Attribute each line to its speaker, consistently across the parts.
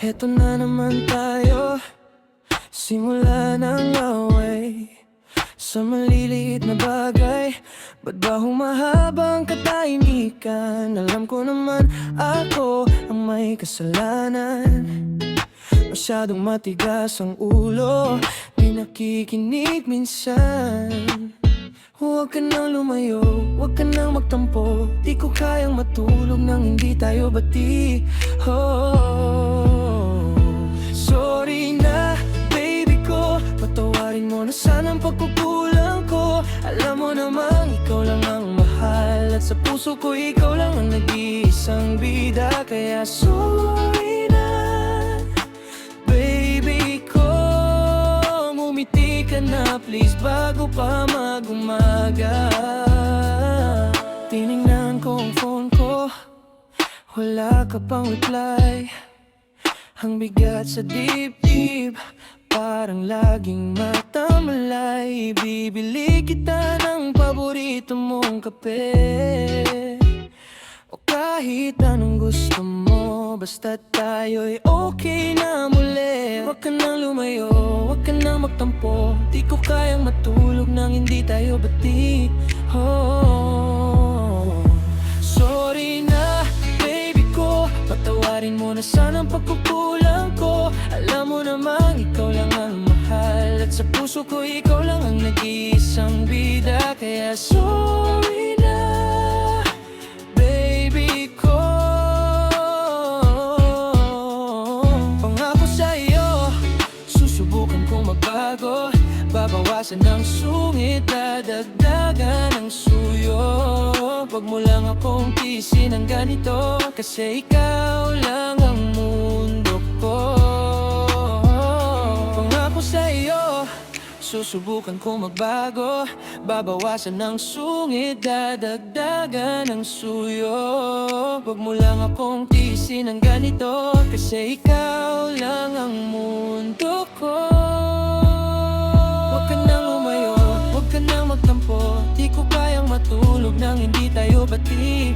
Speaker 1: Eto na naman tayo, simula ng away. Sa maliliit na bagay, ba't ba humahaba ang katahimikan? Alam ko naman ako ang may kasalanan. Masyadong matigas ang ulo, di nakikinig minsan. Huwag ka nang lumayo, huwag ka nang magtampo. Di ko kayang matulog nang hindi tayo bati. Sorry na, baby ko. Patawarin mo na sana ang pagkukulang ko. Alam mo namang ikaw lang ang mahal, at sa puso ko ikaw lang ang nag-iisang bida. Kaya sorry na, baby ko. Ngumiti ka na please bago pa mag-umaga. Tinignan ko ang phone ko, wala ka pang reply. Ang bigat sa dibdib, parang laging matamalay. Bibili kita ng paborito mong kape, o kahit anong gusto mo, basta tayo'y okay na muli. Huwag ka nang lumayo, huwag ka nang magtampo. Di ko kayang matulog nang hindi tayo bati. Sorry na, baby ko. Patawarin mo na sana ang pagkukulang ko. Alam mo namang ikaw lang ang mahal, at sa puso ko ikaw lang ang nag-iisang bida. Kaya sorry na, baby ko. Pangako sa'yo, susubukan kong magbago. Babawasan ng sungit, dadagdagan ng suyo. Huwag mo lang akong tiisin ng ganito, kasi ikaw lang ang mundo ko. Pangako sa'yo, susubukan kong magbago. Babawasan ng sungit, dadagdagan ng suyo. Huwag mo lang akong tiisin ng ganito, kasi ikaw lang ang mundo ko. Huwag ka nang lumayo, huwag ka nang magtampo. Di ko kayang matulog nang hindi tayo bati.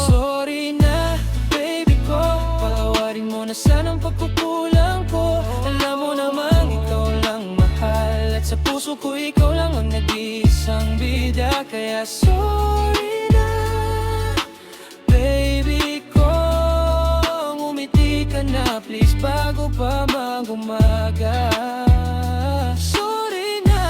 Speaker 1: Sorry na, baby ko. Patawarin mo na sana ang pagkukulang ko. Alam mo namang ikaw lang mahal, at sa puso ko ikaw lang ang nag-iisang bida. Kaya sorry na, baby ko. Ngumiti ka na please bago pa mag-umaga. Sorry na,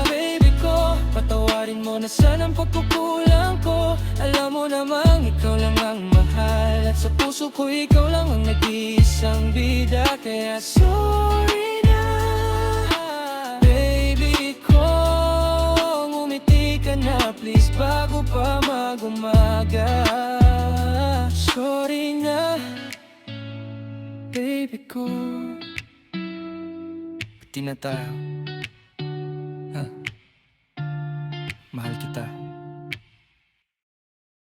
Speaker 1: baby ko. Patawarin mo na sana ang pagkukulang ko. Alam mo namang ikaw lang ang mahal, at sa puso ko ikaw lang ang nag-iisang bida. Kaya sorry na, baby ko. Ngumiti ka na please bago pa mag-umaga. Sorry na, baby ko. Pati na tayo, ha? Mahal kita.